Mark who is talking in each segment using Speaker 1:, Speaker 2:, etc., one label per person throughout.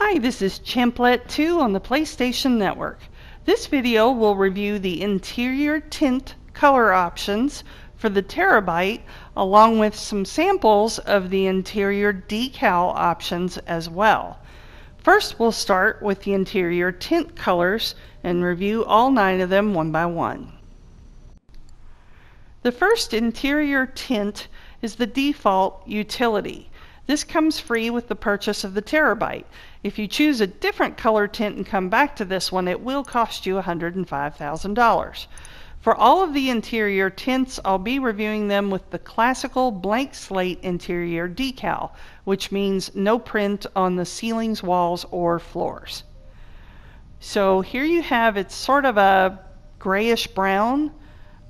Speaker 1: Hi, this is Champlet 2 on the PlayStation Network. This video will review the interior tint color options for the TerrorByte, along with some samples of the interior decal options as well. First, we'll start with the interior tint colors and review all 9 of them one by one. The first interior tint is the default utility. This comes free with the purchase of the TerrorByte. If you choose a different color tint and come back to this one, it will cost you $105,000. For all of the interior tints, I'll be reviewing them with the classical blank slate interior decal, which means no print on the ceilings, walls, or floors. So here you have, it's sort of a grayish brown.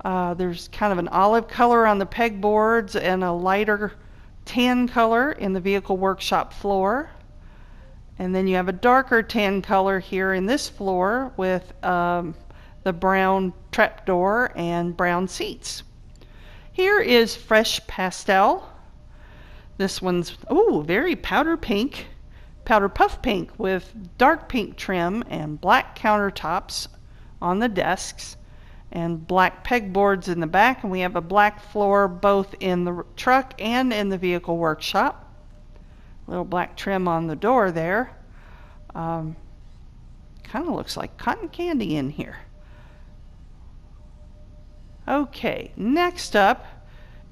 Speaker 1: There's kind of an olive color on the pegboards and a lighter tan color in the vehicle workshop floor. And then you have a darker tan color here in this floor with the brown trapdoor and brown seats. Here is fresh pastel. This one's very powder puff pink with dark pink trim and black countertops on the desks and black pegboards in the back, and we have a black floor both in the truck and in the vehicle workshop. Little black trim on the door there. Kind of looks like cotton candy in here. Okay, next up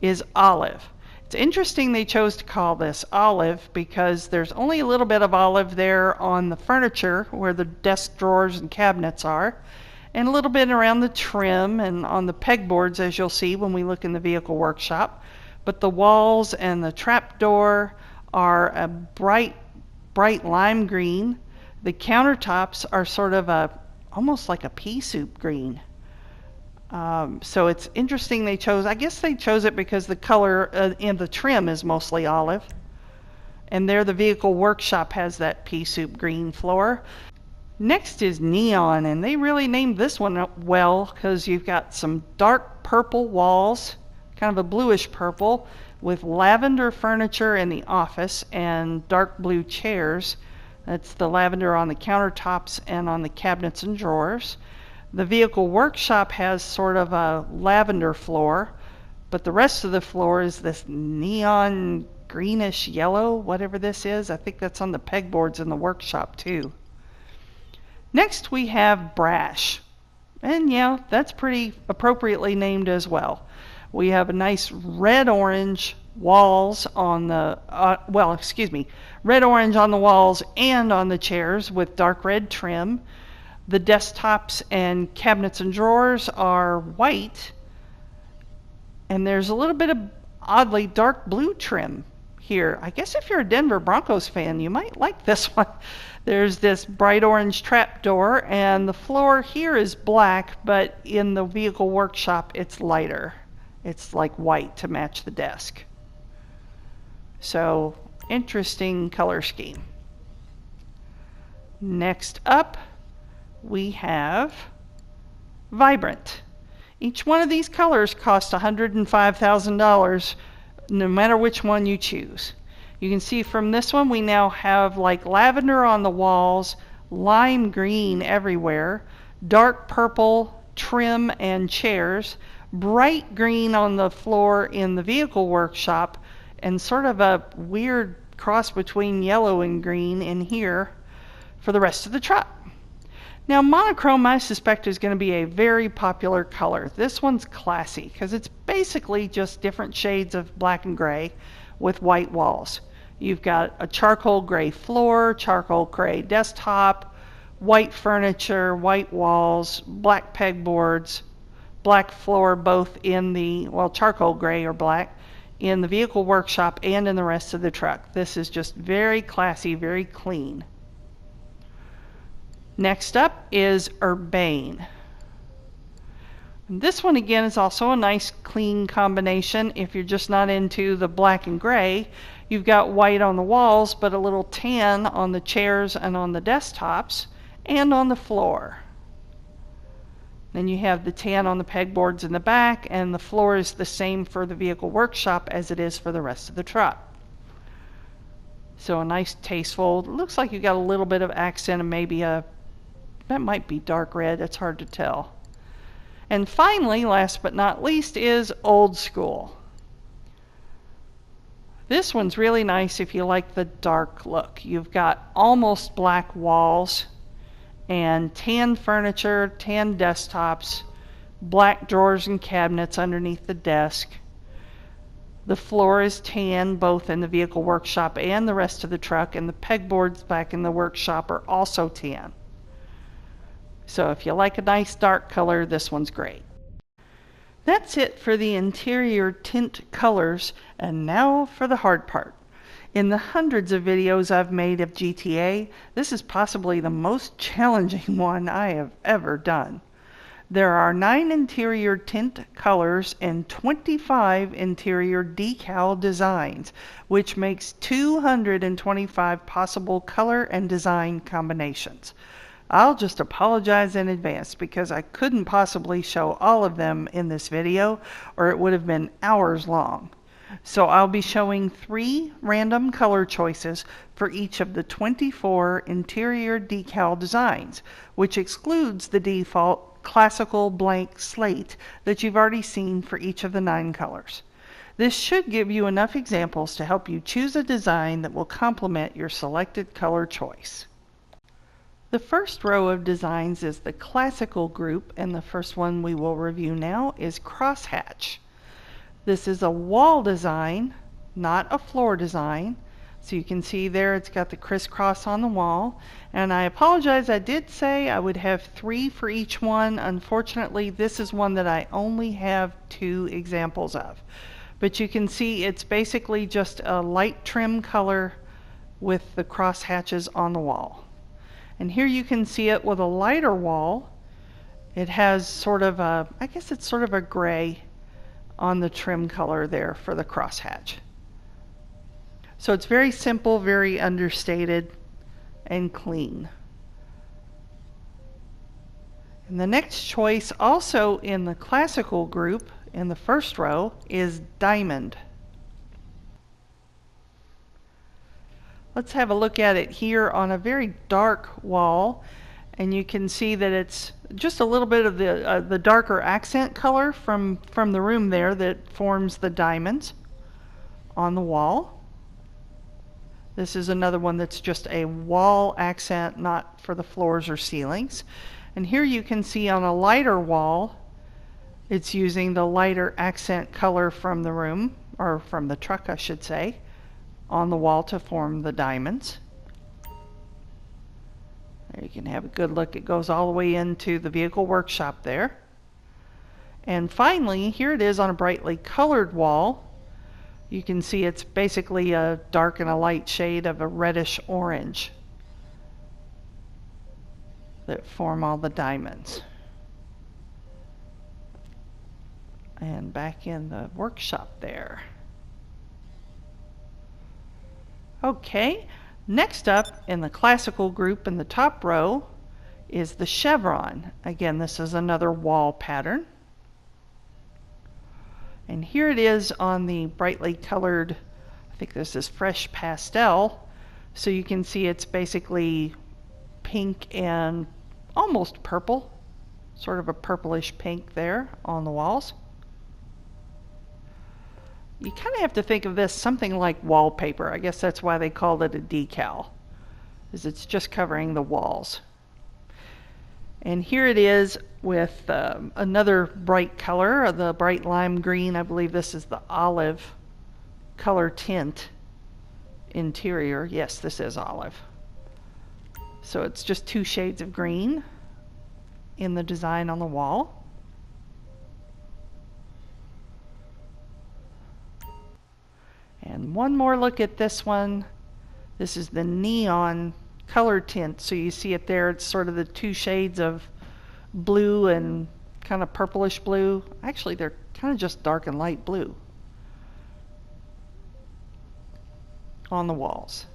Speaker 1: is olive. It's interesting they chose to call this olive because there's only a little bit of olive there on the furniture where the desk drawers and cabinets are, and a little bit around the trim and on the pegboards, as you'll see when we look in the vehicle workshop. But the walls and the trapdoor are a bright lime green. The countertops are sort of almost like a pea soup green. So it's interesting they chose, I guess they chose it because the color in the trim is mostly olive. And there the vehicle workshop has that pea soup green floor. Next is neon, and they really named this one well because you've got some dark purple walls, kind of a bluish purple, with lavender furniture in the office and dark blue chairs. That's the lavender on the countertops and on the cabinets and drawers. The vehicle workshop has sort of a lavender floor, but the rest of the floor is this neon greenish yellow, whatever this is. I think that's on the pegboards in the workshop too. Next we have Brash, and yeah, that's pretty appropriately named as well. We have a nice red-orange walls on the, red-orange on the walls and on the chairs with dark red trim. The desktops and cabinets and drawers are white, and there's a little bit of oddly dark blue trim here. I guess if you're a Denver Broncos fan, you might like this one. There's this bright orange trapdoor, and the floor here is black, but in the vehicle workshop it's lighter. It's like white to match the desk. So, interesting color scheme. Next up, we have Vibrant. Each one of these colors costs $105,000 no matter which one you choose. You can see from this one we now have like lavender on the walls, lime green everywhere, dark purple trim and chairs, bright green on the floor in the vehicle workshop, and sort of a weird cross between yellow and green in here for the rest of the truck. Now monochrome, I suspect, is going to be a very popular color. This one's classy because it's basically just different shades of black and gray with white walls. You've got a charcoal gray floor, charcoal gray desktop, white furniture, white walls, black pegboards, black floor both in the, charcoal gray or black, in the vehicle workshop and in the rest of the truck. This is just very classy, very clean. Next up is Urbane. And this one again is also a nice clean combination. If you're just not into the black and gray, you've got white on the walls but a little tan on the chairs and on the desktops and on the floor. Then you have the tan on the pegboards in the back, and the floor is the same for the vehicle workshop as it is for the rest of the truck. So a nice tasteful, looks like you got a little bit of accent and maybe that might be dark red, it's hard to tell. And finally, last but not least, is Old School. This one's really nice if you like the dark look. You've got almost black walls and tan furniture, tan desktops, black drawers and cabinets underneath the desk. The floor is tan both in the vehicle workshop and the rest of the truck, and the pegboards back in the workshop are also tan. So if you like a nice dark color, this one's great. That's it for the interior tint colors, and now for the hard part. In the hundreds of videos I've made of GTA, this is possibly the most challenging one I have ever done. There are 9 interior tint colors and 25 interior decal designs, which makes 225 possible color and design combinations. I'll just apologize in advance because I couldn't possibly show all of them in this video, or it would have been hours long. So I'll be showing 3 random color choices for each of the 24 interior decal designs, which excludes the default classical blank slate that you've already seen for each of the 9 colors. This should give you enough examples to help you choose a design that will complement your selected color choice. The first row of designs is the classical group, and the first one we will review now is crosshatch. This is a wall design, not a floor design. So you can see there it's got the crisscross on the wall. And I apologize, I did say I would have 3 for each one. Unfortunately, this is one that I only have 2 examples of. But you can see it's basically just a light trim color with the cross hatches on the wall. And here you can see it with a lighter wall. It has sort of a, I guess it's sort of a gray on the trim color there for the crosshatch. So it's very simple, very understated, and clean. And the next choice, also in the classical group, in the first row, is diamond. Let's have a look at it here on a very dark wall, and you can see that it's just a little bit of the darker accent color from the room there that forms the diamonds on the wall. This is another one that's just a wall accent, not for the floors or ceilings. And here you can see on a lighter wall, it's using the lighter accent color from the room, or from the truck I should say, on the wall to form the diamonds. There you can have a good look. It goes all the way into the vehicle workshop there. And finally, here it is on a brightly colored wall. You can see it's basically a dark and a light shade of a reddish orange that form all the diamonds. And back in the workshop there. Okay, next up in the classical group in the top row is the chevron. Again, this is another wall pattern. And here it is on the brightly colored, I think this is fresh pastel. So you can see it's basically pink and almost purple, sort of a purplish pink there on the walls. You kind of have to think of this something like wallpaper. I guess that's why they called it a decal, is it's just covering the walls. And here it is with another bright color, the bright lime green. I believe this is the olive color tint interior. Yes, this is olive. So it's just 2 shades of green in the design on the wall. And one more look at this one. This is the neon color tint. So you see it there. It's sort of the 2 shades of blue and kind of purplish blue. Actually, they're kind of just dark and light blue on the walls.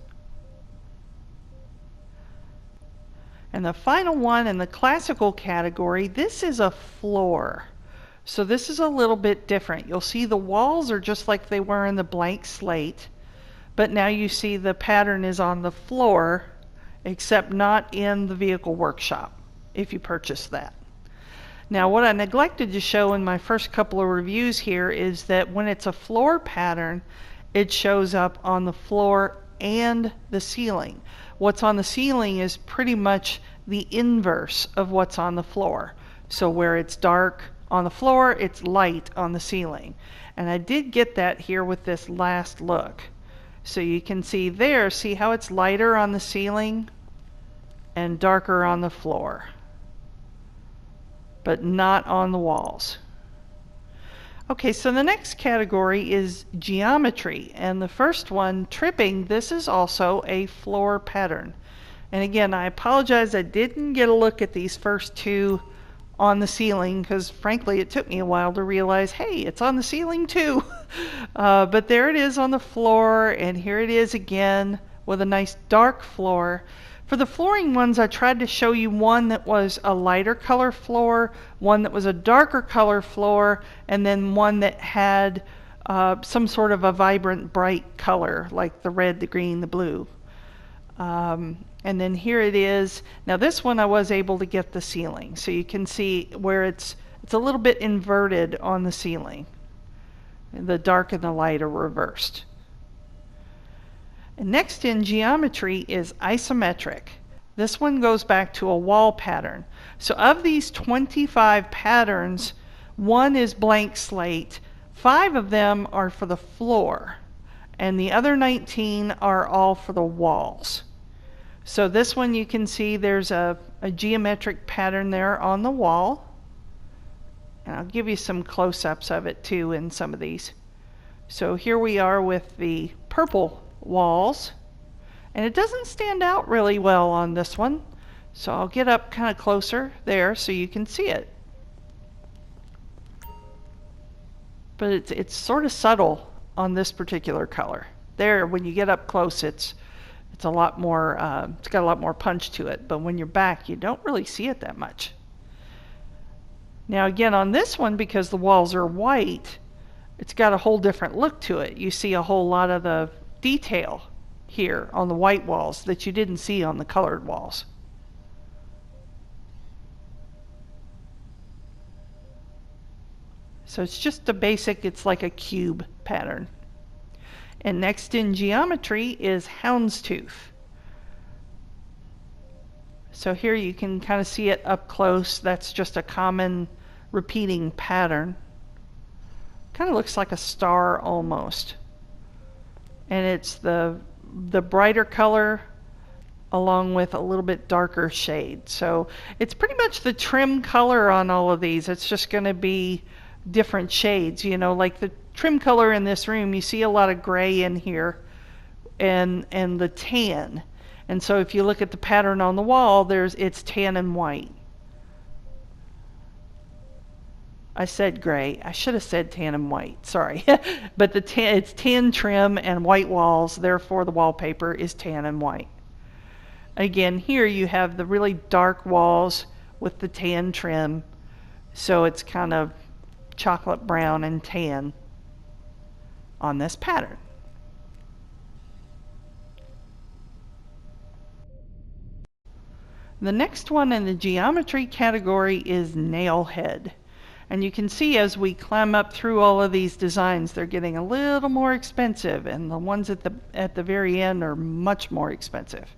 Speaker 1: And the final one in the classical category, this is a floor. So this is a little bit different. You'll see the walls are just like they were in the blank slate, but now you see the pattern is on the floor, except not in the vehicle workshop if you purchase that. Now what I neglected to show in my first couple of reviews here is that when it's a floor pattern, it shows up on the floor and the ceiling. What's on the ceiling is pretty much the inverse of what's on the floor. So where it's dark on the floor, it's light on the ceiling. And I did get that here with this last look. So you can see there, see how it's lighter on the ceiling and darker on the floor, but not on the walls. Okay, so the next category is geometry, and the first one, tripping, this is also a floor pattern. And again, I apologize I didn't get a look at these first two on the ceiling, because frankly it took me a while to realize, hey, it's on the ceiling too. But there it is on the floor, and here it is again with a nice dark floor. For the flooring ones, I tried to show you one that was a lighter color floor, one that was a darker color floor, and then one that had some sort of a vibrant, bright color, like the red, the green, the blue. And then here it is. Now this one I was able to get the ceiling, so you can see where it's a little bit inverted on the ceiling. The dark and the light are reversed. And next in geometry is isometric. This one goes back to a wall pattern. So of these 25 patterns, one is blank slate. 5 of them are for the floor, and the other 19 are all for the walls. So this one you can see there's a geometric pattern there on the wall. And I'll give you some close-ups of it too in some of these. So here we are with the purple walls, and it doesn't stand out really well on this one, so I'll get up kind of closer there so you can see it. But it's sort of subtle on this particular color. There, when you get up close, it's a lot more, it's got a lot more punch to it, but when you're back, you don't really see it that much. Now again, on this one, because the walls are white, it's got a whole different look to it. You see a whole lot of the detail here on the white walls that you didn't see on the colored walls. So it's just a basic, it's like a cube pattern. And next in geometry is houndstooth. So here you can kind of see it up close. That's just a common repeating pattern. Kind of looks like a star almost. And it's the brighter color along with a little bit darker shade. So it's pretty much the trim color on all of these. It's just going to be different shades, you know, like the trim color in this room, you see a lot of gray in here and the tan. And so if you look at the pattern on the wall, it's tan and white. I said gray. I should have said tan and white. Sorry. But it's tan trim and white walls. Therefore, the wallpaper is tan and white. Again, here you have the really dark walls with the tan trim. So it's kind of chocolate brown and tan on this pattern. The next one in the geometry category is nail head. And you can see as we climb up through all of these designs, they're getting a little more expensive, and the ones at the very end are much more expensive.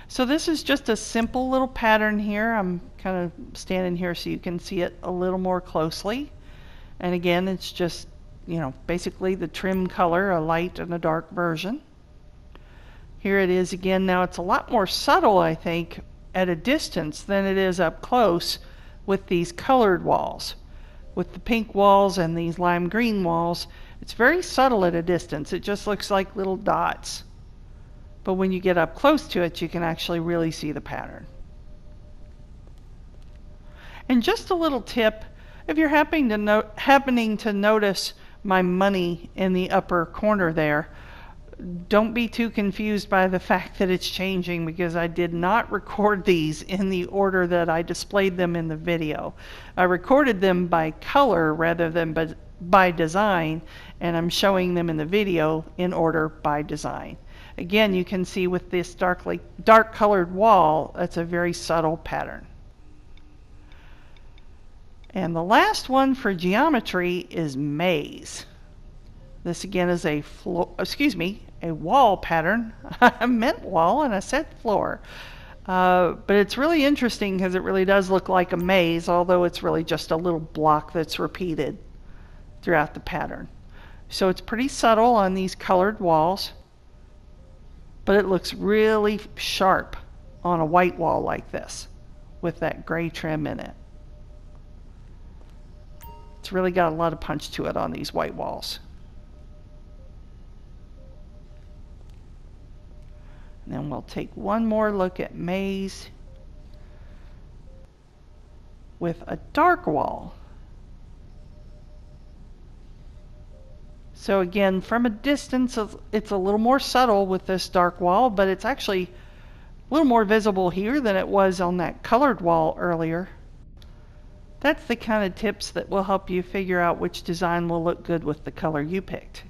Speaker 1: So this is just a simple little pattern here. I'm kind of standing here so you can see it a little more closely. And again, it's just, you know, basically the trim color, a light and a dark version. Here it is again. Now it's a lot more subtle, I think, at a distance than it is up close with these colored walls. With the pink walls and these lime green walls, it's very subtle at a distance. It just looks like little dots. But when you get up close to it, you can actually really see the pattern. And just a little tip, if you're happening to notice my money in the upper corner there, don't be too confused by the fact that it's changing, because I did not record these in the order that I displayed them in the video. I recorded them by color rather than by design, and I'm showing them in the video in order by design. Again, you can see with this dark colored wall, that's a very subtle pattern. And the last one for geometry is maze. This again is a wall pattern. I meant wall and I said floor. But it's really interesting because it really does look like a maze, although it's really just a little block that's repeated throughout the pattern. So it's pretty subtle on these colored walls, but it looks really sharp on a white wall like this with that gray trim in it. It's really got a lot of punch to it on these white walls. And then we'll take one more look at maze with a dark wall. So again, from a distance, it's a little more subtle with this dark wall, but it's actually a little more visible here than it was on that colored wall earlier. That's the kind of tips that will help you figure out which design will look good with the color you picked.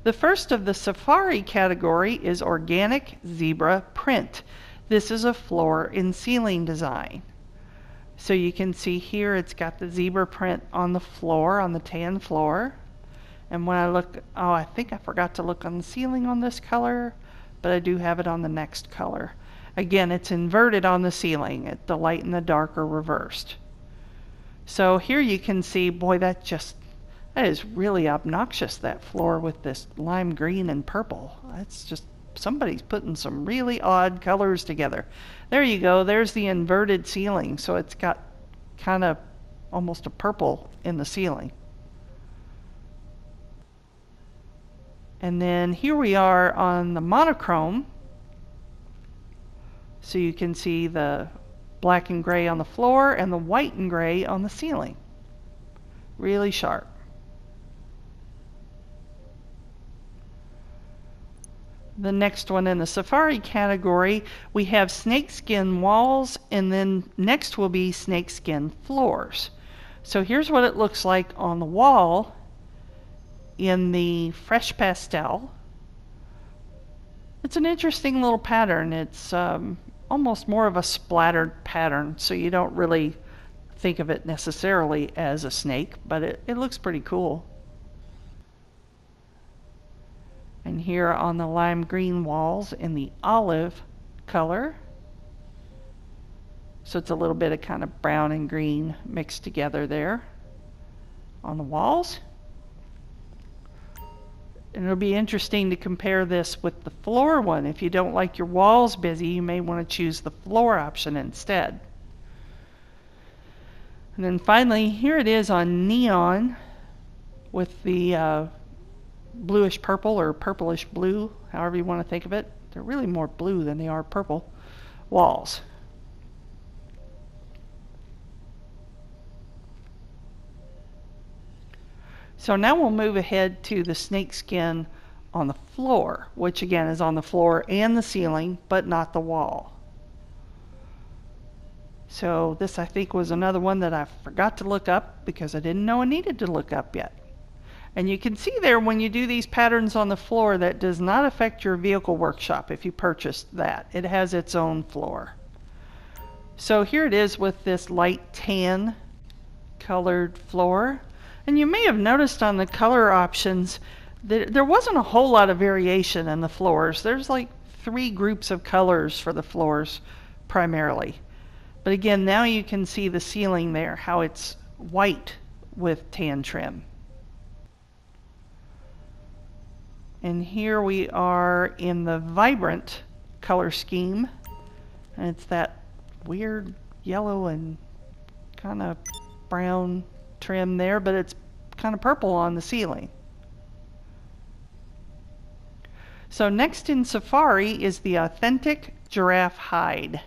Speaker 1: The first of the Safari category is Organic Zebra Print. This is a floor and ceiling design. So you can see here it's got the zebra print on the floor, on the tan floor. And when I look, oh, I think I forgot to look on the ceiling on this color, but I do have it on the next color. Again, it's inverted on the ceiling. The light and the dark are reversed. So here you can see, boy, that is really obnoxious, that floor with this lime green and purple. That's just, somebody's putting some really odd colors together. There you go, there's the inverted ceiling. So it's got kind of almost a purple in the ceiling. And then here we are on the monochrome. So you can see the black and gray on the floor and the white and gray on the ceiling. Really sharp. The next one in the Safari category, we have snakeskin walls, and then next will be snakeskin floors. So here's what it looks like on the wall in the fresh pastel. It's an interesting little pattern. It's almost more of a splattered pattern, so you don't really think of it necessarily as a snake, but it looks pretty cool. And here on the lime green walls in the olive color. So it's a little bit of kind of brown and green mixed together there on the walls. And it'll be interesting to compare this with the floor one. If you don't like your walls busy, you may want to choose the floor option instead. And then finally, here it is on neon with the bluish purple or purplish blue, however you want to think of it. They're really more blue than they are purple walls. So now we'll move ahead to the snakeskin on the floor, which again is on the floor and the ceiling, but not the wall. So this, I think, was another one that I forgot to look up because I didn't know I needed to look up yet. And you can see there when you do these patterns on the floor, that does not affect your vehicle workshop if you purchased that. It has its own floor. So here it is with this light tan colored floor. And you may have noticed on the color options that there wasn't a whole lot of variation in the floors. There's like 3 groups of colors for the floors primarily. But again, now you can see the ceiling there, how it's white with tan trim. And here we are in the vibrant color scheme. And it's that weird yellow and kind of brown trim there, but it's kind of purple on the ceiling. So next in Safari is the Authentic Giraffe Hide.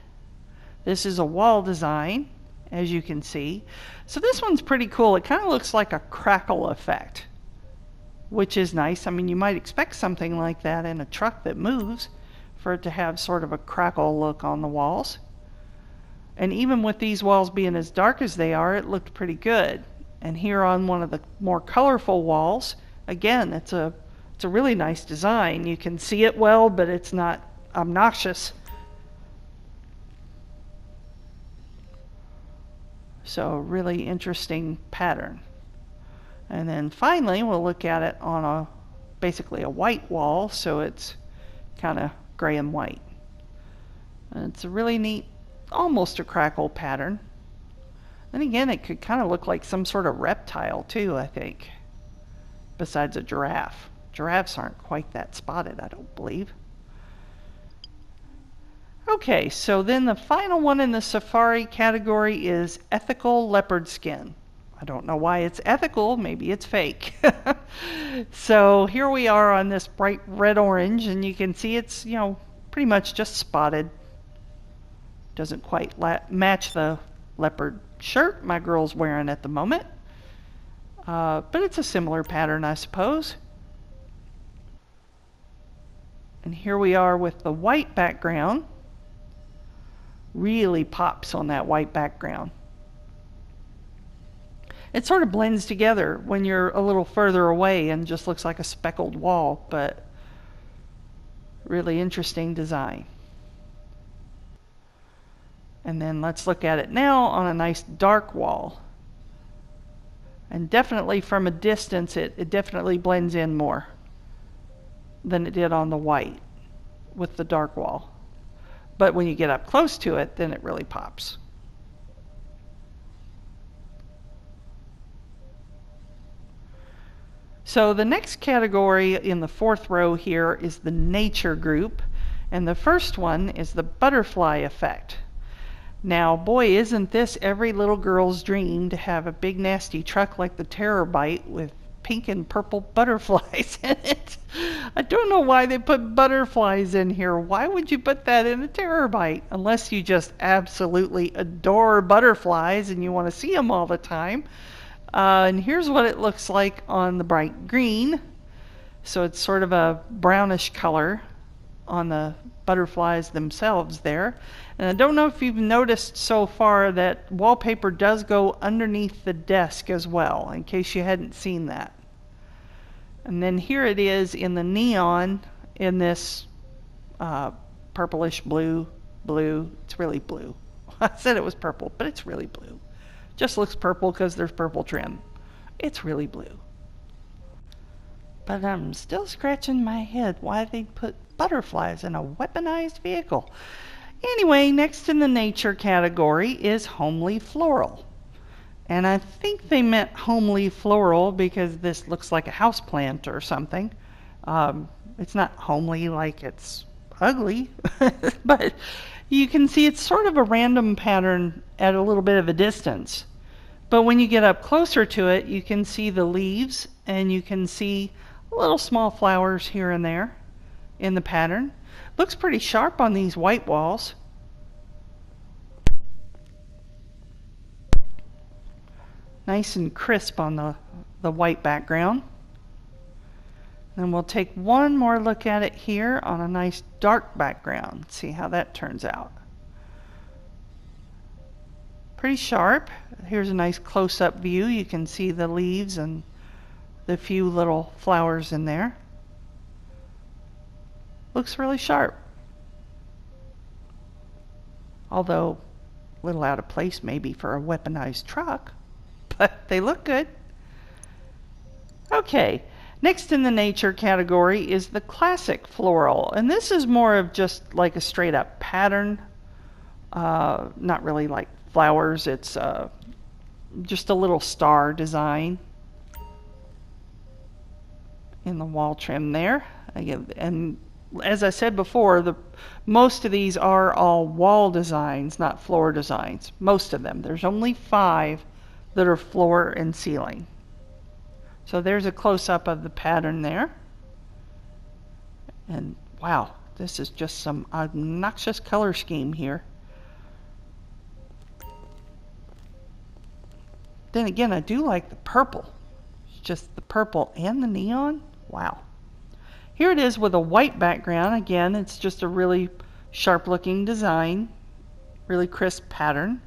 Speaker 1: This is a wall design, as you can see. So this one's pretty cool. It kind of looks like a crackle effect which is nice. I mean, you might expect something like that in a truck that moves, for it to have sort of a crackle look on the walls. And even with these walls being as dark as they are, it looked pretty good. And here on one of the more colorful walls, again, it's a really nice design. You can see it well, but it's not obnoxious. So really interesting pattern. And then finally we'll look at it on basically a white wall, so it's kind of gray and white. And it's a really neat, almost a crackle pattern. And again, it could kind of look like some sort of reptile too, I think, besides a giraffe. Giraffes aren't quite that spotted, I don't believe. Okay, so then the final one in the safari category is ethical leopard skin. I don't know why it's ethical, maybe it's fake. So here we are on this bright red orange, and you can see it's, you know, pretty much just spotted. Doesn't quite match the leopard shirt my girl's wearing at the moment. But it's a similar pattern, I suppose. And here we are with the white background. Really pops on that white background. It sort of blends together when you're a little further away and just looks like a speckled wall, but really interesting design. And then let's look at it now on a nice dark wall. And definitely from a distance, it definitely blends in more than it did on the white with the dark wall. But when you get up close to it, then it really pops. So the next category in the fourth row here is the nature group, and the first one is the butterfly effect. Now, boy, isn't this every little girl's dream to have a big nasty truck like the TerrorByte with pink and purple butterflies in it. I don't know why they put butterflies in here. Why would you put that in a TerrorByte? Unless you just absolutely adore butterflies and you want to see them all the time. And here's what it looks like on the bright green. So it's sort of a brownish color on the butterflies themselves there. And I don't know if you've noticed so far that wallpaper does go underneath the desk as well, in case you hadn't seen that. And then here it is in the neon in this purplish blue. It's really blue. I said it was purple, but it's really blue. Just looks purple because there's purple trim. It's really blue. But I'm still scratching my head why they put butterflies in a weaponized vehicle. Anyway, next in the nature category is homely floral. And I think they meant homely floral because this looks like a houseplant or something. It's not homely like it's ugly, but you can see it's sort of a random pattern at a little bit of a distance. But when you get up closer to it, you can see the leaves and you can see little small flowers here and there in the pattern. Looks pretty sharp on these white walls. Nice and crisp on the white background. Then we'll take one more look at it here on a nice dark background. See how that turns out. Pretty sharp. Here's a nice close-up view. You can see the leaves and the few little flowers in there. Looks really sharp. Although a little out of place maybe for a weaponized truck, but they look good. Okay, next in the nature category is the classic floral, and this is more of just like a straight up pattern, not really like flowers. It's just a little star design in the wall trim there. And as I said before, most of these are all wall designs, not floor designs. Most of them. There's only 5 that are floor and ceiling. So there's a close-up of the pattern there. And wow, this is just some obnoxious color scheme here. Then again, I do like the purple. just the purple and the neon. Wow. Here it is with a white background. Again, it's just a really sharp looking design, really crisp pattern.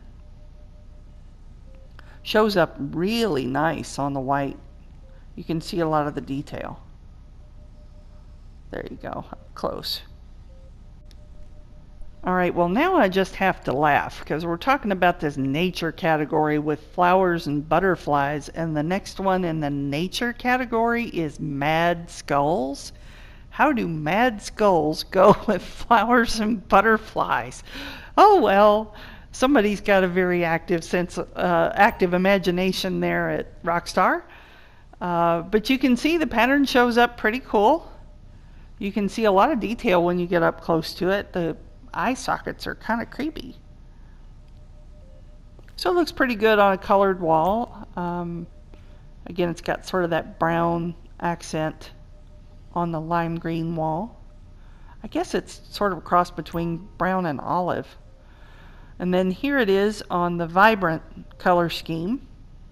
Speaker 1: Shows up really nice on the white. You can see a lot of the detail. There you go, up close. Alright, well now I just have to laugh because we're talking about this nature category with flowers and butterflies, and the next one in the nature category is mad skulls. How do mad skulls go with flowers and butterflies? Oh well, somebody's got a very active imagination there at Rockstar. But you can see the pattern shows up pretty cool. You can see a lot of detail when you get up close to it. The eye sockets are kind of creepy. So it looks pretty good on a colored wall. Again, it's got sort of that brown accent on the lime green wall. I guess it's sort of a cross between brown and olive. And then here it is on the vibrant color scheme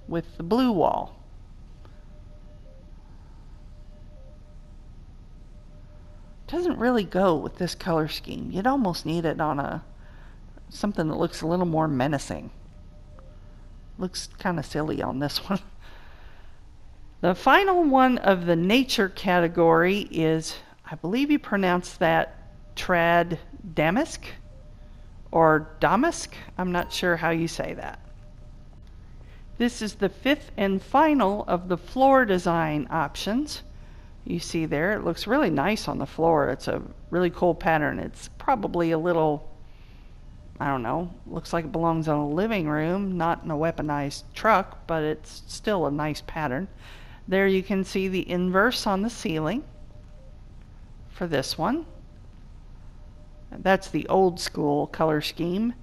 Speaker 1: with the blue wall. Doesn't really go with this color scheme. You'd almost need it on something that looks a little more menacing. Looks kind of silly on this one. The final one of the nature category is, I believe you pronounce that trad damask or damask. I'm not sure how you say that. This is the fifth and final of the floor design options. You see there, it looks really nice on the floor. It's a really cool pattern. It's probably a little, I don't know, looks like it belongs in a living room, not in a weaponized truck, but it's still a nice pattern. There you can see the inverse on the ceiling for this one. That's the old school color scheme.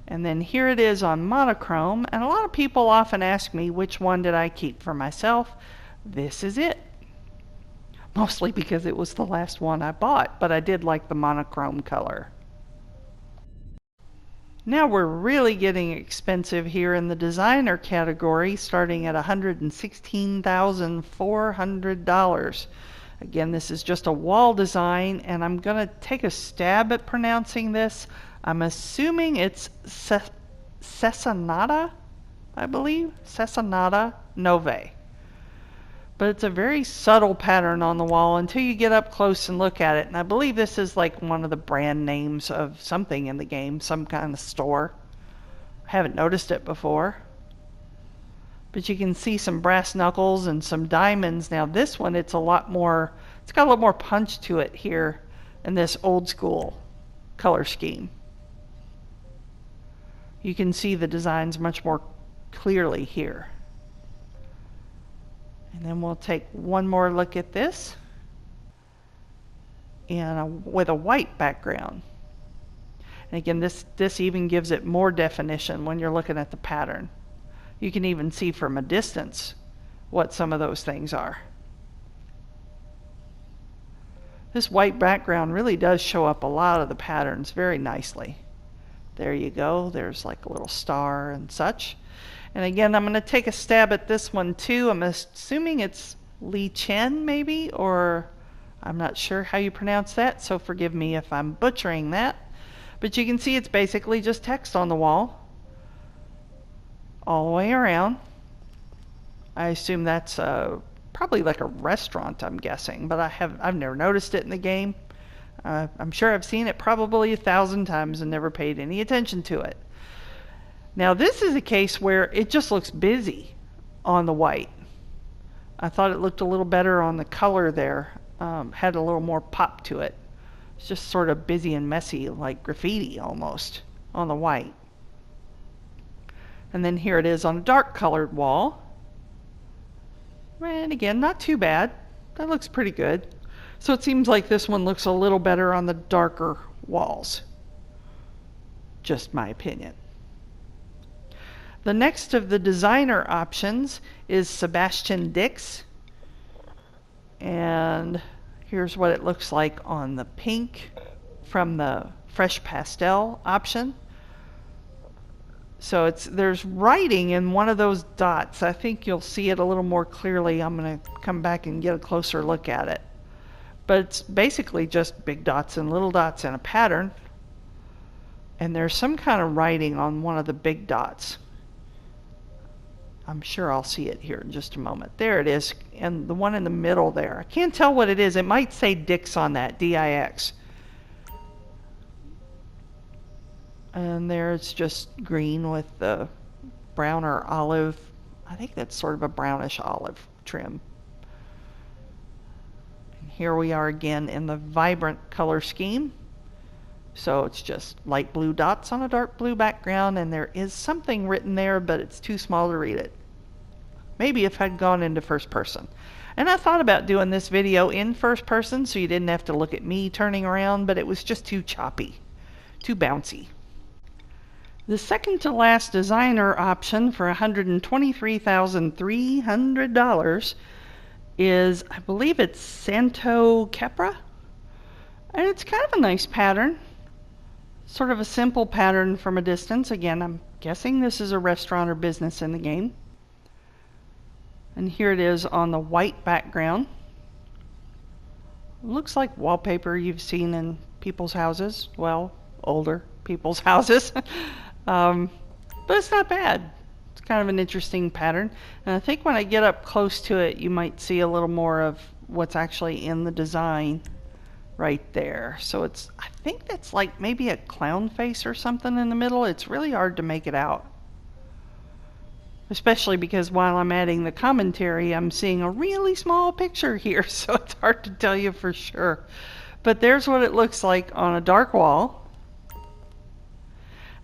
Speaker 1: And then here it is on monochrome, and a lot of people often ask me which one did I keep for myself. This is it. Mostly because it was the last one I bought, but I did like the monochrome color. Now we're really getting expensive here in the designer category, starting at $116,400. Again, this is just a wall design, and I'm going to take a stab at pronouncing this. I'm assuming it's Cesanata, I believe. Cesanata Nove. But it's a very subtle pattern on the wall until you get up close and look at it. And I believe this is like one of the brand names of something in the game, some kind of store. I haven't noticed it before. But you can see some brass knuckles and some diamonds. Now this one, it's got a lot more punch to it here in this old school color scheme. You can see the designs much more clearly here. And then we'll take one more look at this with a white background. And again, this even gives it more definition when you're looking at the pattern. You can even see from a distance what some of those things are. This white background really does show up a lot of the patterns very nicely. There you go. There's like a little star and such. And again, I'm going to take a stab at this one too. I'm assuming it's Li Chen maybe, or I'm not sure how you pronounce that, so forgive me if I'm butchering that. But you can see it's basically just text on the wall all the way around. I assume that's probably like a restaurant, I'm guessing, but I've never noticed it in the game. I'm sure I've seen it probably 1,000 times and never paid any attention to it. Now this is a case where it just looks busy on the white. I thought it looked a little better on the color there. Had a little more pop to it. It's just sort of busy and messy, like graffiti almost, on the white. And then here it is on a dark colored wall. And again, not too bad. That looks pretty good. So it seems like this one looks a little better on the darker walls. Just my opinion. The next of the designer options is Sebastian Dix. And here's what it looks like on the pink from the Fresh Pastel option. So there's writing in one of those dots. I think you'll see it a little more clearly. I'm going to come back and get a closer look at it. But it's basically just big dots and little dots in a pattern. And there's some kind of writing on one of the big dots. I'm sure I'll see it here in just a moment. There it is, and the one in the middle there. I can't tell what it is. It might say Dix on that, D-I-X. And there it's just green with the brown or olive. I think that's sort of a brownish olive trim. And here we are again in the vibrant color scheme. So it's just light blue dots on a dark blue background, and there is something written there, but it's too small to read it. Maybe if I'd gone into first person. And I thought about doing this video in first person so you didn't have to look at me turning around, but it was just too choppy, too bouncy. The second to last designer option for $123,300 is, I believe it's Santo Capra. And it's kind of a nice pattern. Sort of a simple pattern from a distance. Again, I'm guessing this is a restaurant or business in the game. And here it is on the white background. Looks like wallpaper you've seen in people's houses. Well, older people's houses. But it's not bad. It's kind of an interesting pattern. And I think when I get up close to it, you might see a little more of what's actually in the design right there. So I think that's like maybe a clown face or something in the middle. It's really hard to make it out. Especially because while I'm adding the commentary, I'm seeing a really small picture here, so it's hard to tell you for sure. But there's what it looks like on a dark wall.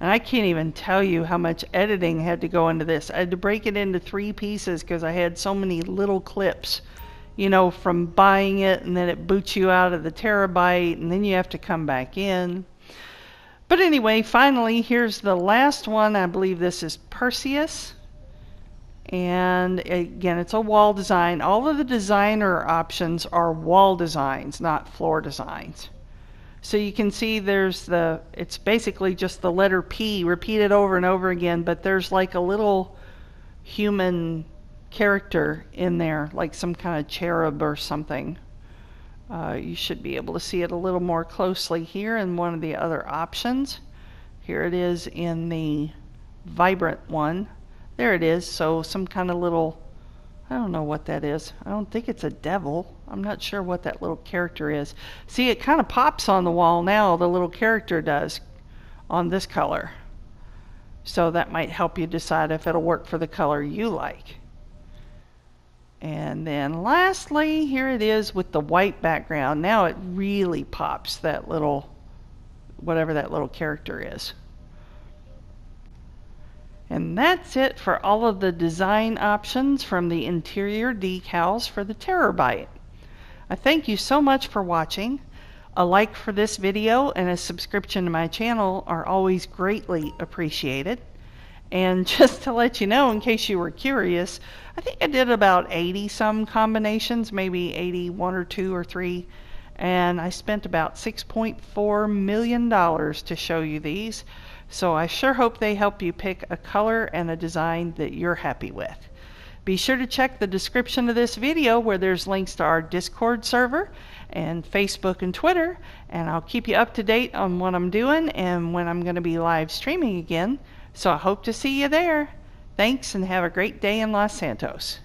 Speaker 1: And I can't even tell you how much editing had to go into this. I had to break it into 3 pieces because I had so many little clips, you know, from buying it, and then it boots you out of the TerrorByte, and then you have to come back in. But anyway, finally, here's the last one. I believe this is Perseus. And again, it's a wall design. All of the designer options are wall designs, not floor designs. So you can see it's basically just the letter P repeated over and over again, but there's like a little human character in there, like some kind of cherub or something. You should be able to see it a little more closely here in one of the other options. Here it is in the vibrant one. There it is. So some kind of little, I don't know what that is. I don't think it's a devil. I'm not sure what that little character is. See, it kind of pops on the wall now, the little character does, on this color. So that might help you decide if it'll work for the color you like. And then lastly, here it is with the white background. Now it really pops that little, whatever that little character is. And that's it for all of the design options from the interior decals for the TerrorByte. I thank you so much for watching. A like for this video and a subscription to my channel are always greatly appreciated. And just to let you know, in case you were curious, I think I did about 80 some combinations, maybe 81 or 2 or 3. And I spent about $6.4 million to show you these. So I sure hope they help you pick a color and a design that you're happy with. Be sure to check the description of this video where there's links to our Discord server and Facebook and Twitter, and I'll keep you up to date on what I'm doing and when I'm going to be live streaming again. So I hope to see you there. Thanks, and have a great day in Los Santos.